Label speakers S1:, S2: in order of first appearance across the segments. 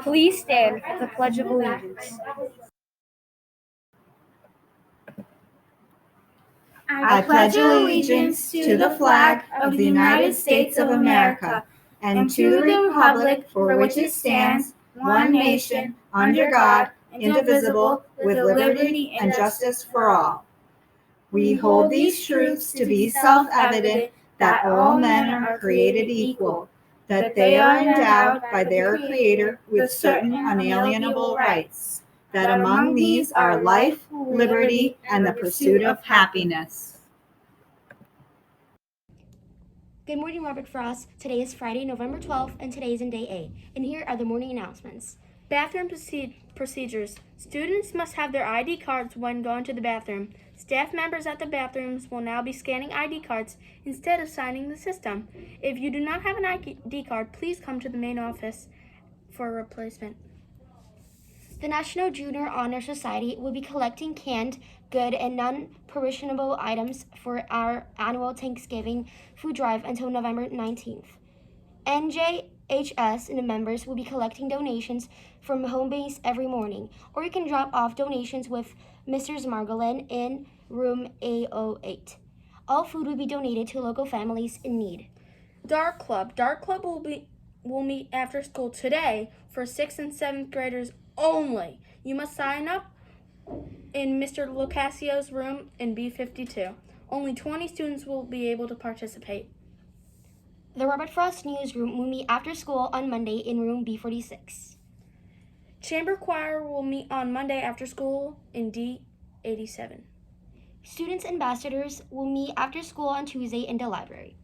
S1: Please stand for the Pledge of Allegiance.
S2: I pledge allegiance to the flag of the United States of America and to the republic for which it stands, one nation, under God, indivisible, with liberty and justice for all. We hold these truths to be self-evident that all men are created equal, that they are endowed by their Creator with certain unalienable rights, that among these are life, liberty, and the pursuit of happiness.
S3: Good morning, Robert Frost. Today is Friday, November 12th, and today is in day A. And here are the morning announcements.
S4: Bathroom procedures. Students must have their ID cards when going to the bathroom. Staff members at the bathrooms will now be scanning ID cards instead of signing the system. If you do not have an ID card, please come to the main office for a replacement.
S3: The National Junior Honor Society will be collecting canned, good, and non-perishable items for our annual Thanksgiving food drive until November 19th. NJHS and the members will be collecting donations from home base every morning, or you can drop off donations with Mr. Margolin in room A08. All food will be donated to local families in need.
S4: Dart Club will meet after school today for 6th and 7th graders only. You must sign up in Mr. Locasio's room in B52. Only 20 students will be able to participate.
S3: The Robert Frost Newsroom will meet after school on Monday in room B46.
S4: Chamber Choir will meet on Monday after school in D87.
S3: Students ambassadors will meet after school on Tuesday in the library.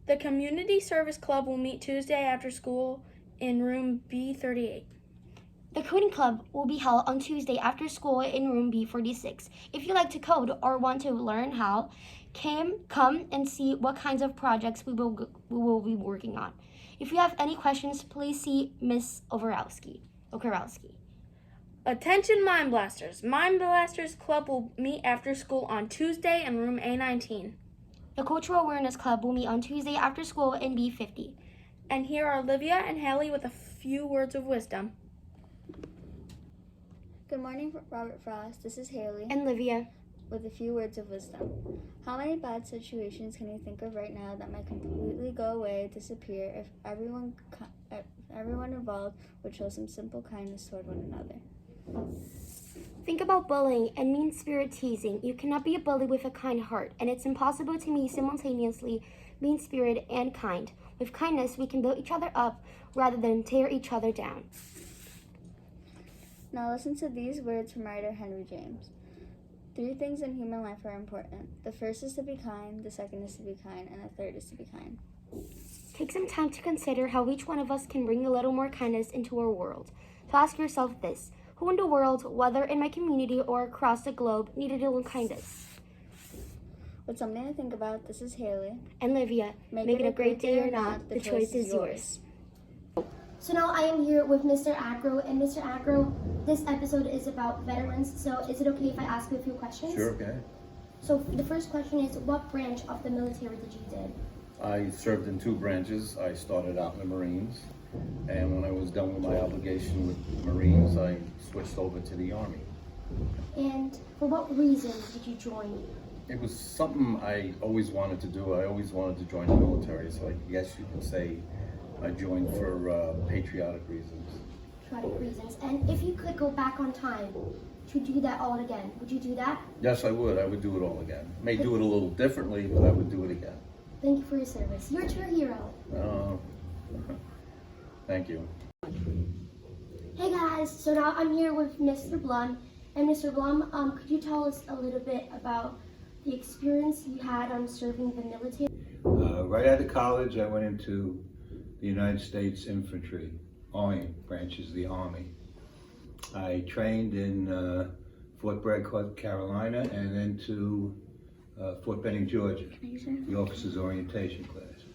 S4: The Community Service Club will meet Tuesday after school in room B38.
S3: The coding club will be held on Tuesday after school in room B46. If you like to code or want to learn how, come and see what kinds of projects we will be working on. If you have any questions, please see Miss Okarowski.
S4: Attention Mind Blasters. Mind Blasters Club will meet after school on Tuesday in room A19.
S3: The Cultural Awareness Club will meet on Tuesday after school in B50.
S4: And here are Olivia and Haley with a few words of wisdom.
S5: Good morning, Robert Frost. This is Haley.
S3: And Livia.
S5: With a few words of wisdom. How many bad situations can you think of right now that might completely go away, disappear, if everyone involved would show some simple kindness toward one another?
S3: Think about bullying and mean-spirit teasing. You cannot be a bully with a kind heart, and it's impossible to be simultaneously mean-spirited and kind. With kindness, we can build each other up rather than tear each other down.
S5: Now listen to these words from writer Henry James. 3 things in human life are important. The first is to be kind, the second is to be kind, and the third is to be kind.
S3: Take some time to consider how each one of us can bring a little more kindness into our world. To ask yourself this: who in the world, whether in my community or across the globe, needed a little kindness?
S5: With something to think about, this is Haley.
S3: And Livia. Make it a great day or not, the choice is yours. So now I am here with Mr. Agro, and Mr. Agro, this episode is about veterans, so is it okay if I ask you a few questions?
S6: Sure, okay.
S3: So the first question is, what branch of the military did you do?
S6: I served in 2 branches. I started out in the Marines, and when I was done with my obligation with the Marines, I switched over to the Army.
S3: And for what reason did you join?
S6: It was something I always wanted to do. I always wanted to join the military, so I guess you could say I joined for patriotic reasons.
S3: Patriotic reasons. And if you could go back on time to do that all again, would you do that?
S6: Yes, I would. I would do it all again. May do it a little differently, but I would do it again.
S3: Thank you for your service. You're a true hero.
S6: Thank you.
S3: Hey guys, so now I'm here with Mr. Blum. And Mr. Blum, could you tell us a little bit about the experience you had on serving the military?
S7: Right out of college, I went into the United States Infantry, Army branches, the Army. I trained in Fort Bragg, Carolina, and then to Fort Benning, Georgia, the officers orientation class.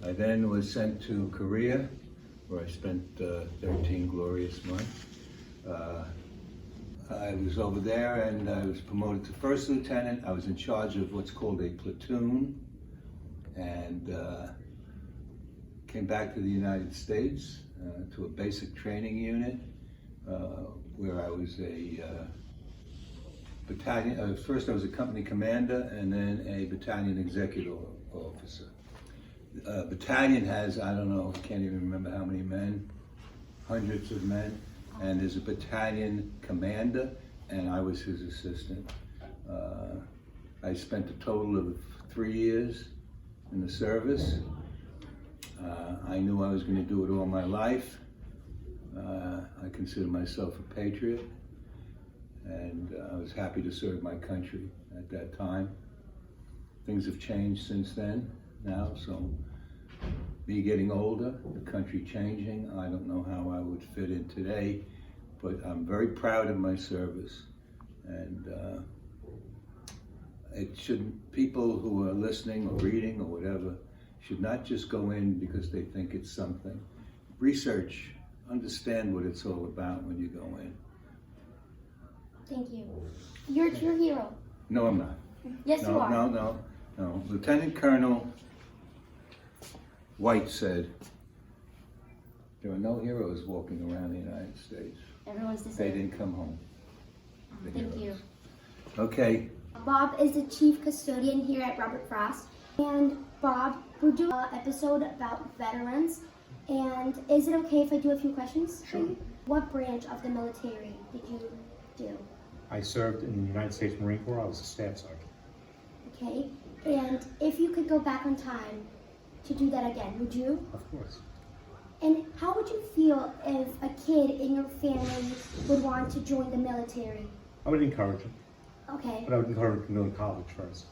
S7: I then was sent to Korea, where I spent 13 glorious months. I was over there and I was promoted to first lieutenant. I was in charge of what's called a platoon, and came back to the United States to a basic training unit where I was a battalion. First I was a company commander and then a battalion executive officer. Battalion has, I don't know, I can't even remember how many men, hundreds of men, and there's a battalion commander, and I was his assistant. I spent a total of 3 years in the service. I knew I was going to do it all my life. I consider myself a patriot, and I was happy to serve my country at that time. Things have changed since then now, so me getting older, the country changing, I don't know how I would fit in today, but I'm very proud of my service. And it shouldn't, people who are listening or reading or whatever should not just go in because they think it's something. Research, understand what it's all about when you go in.
S3: Thank you. You're a true hero.
S7: No, I'm not.
S3: Yes, you are.
S7: No. Lieutenant Colonel White said, there are no heroes walking around the United States.
S3: Everyone's the
S7: They
S3: same.
S7: didn't come home. The
S3: Thank
S7: heroes.
S3: you.
S7: Okay.
S3: Bob is the chief custodian here at Robert Frost. And Bob, we're doing an episode about veterans. And is it okay if I do a few questions?
S8: Sure.
S3: What branch of the military did you do?
S8: I served in the United States Marine Corps. I was a staff sergeant.
S3: Okay. And if you could go back on time to do that again, would you?
S8: Of course.
S3: And how would you feel if a kid in your family would want to join the military?
S8: I would encourage him,
S3: Okay.
S8: but I would encourage him to go to college first.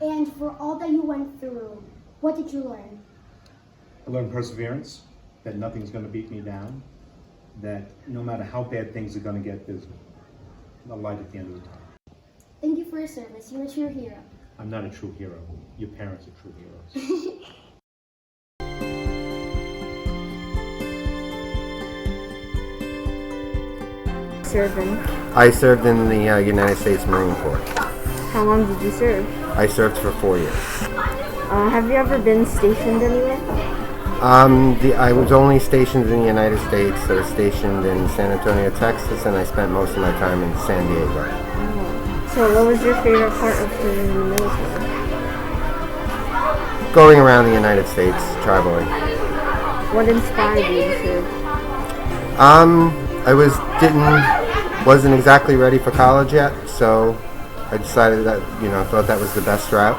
S3: And for all that you went through, what did you learn?
S8: I learned perseverance, that nothing's going to beat me down, that no matter how bad things are going to get, there's a light at the end of the tunnel.
S3: Thank you for your service. You're a true hero.
S8: I'm not a true hero. Your parents are true heroes.
S4: Serving.
S9: I served in the United States Marine Corps.
S4: How long did you serve?
S9: I served for 4 years.
S4: Have you ever been stationed anywhere?
S9: I was only stationed in the United States. I was stationed in San Antonio, Texas, and I spent most of my time in San Diego.
S4: So what was your favorite part of serving in the military?
S9: Going around the United States, traveling.
S4: What inspired you to serve?
S9: I wasn't exactly ready for college yet, so I decided that, thought that was the best route.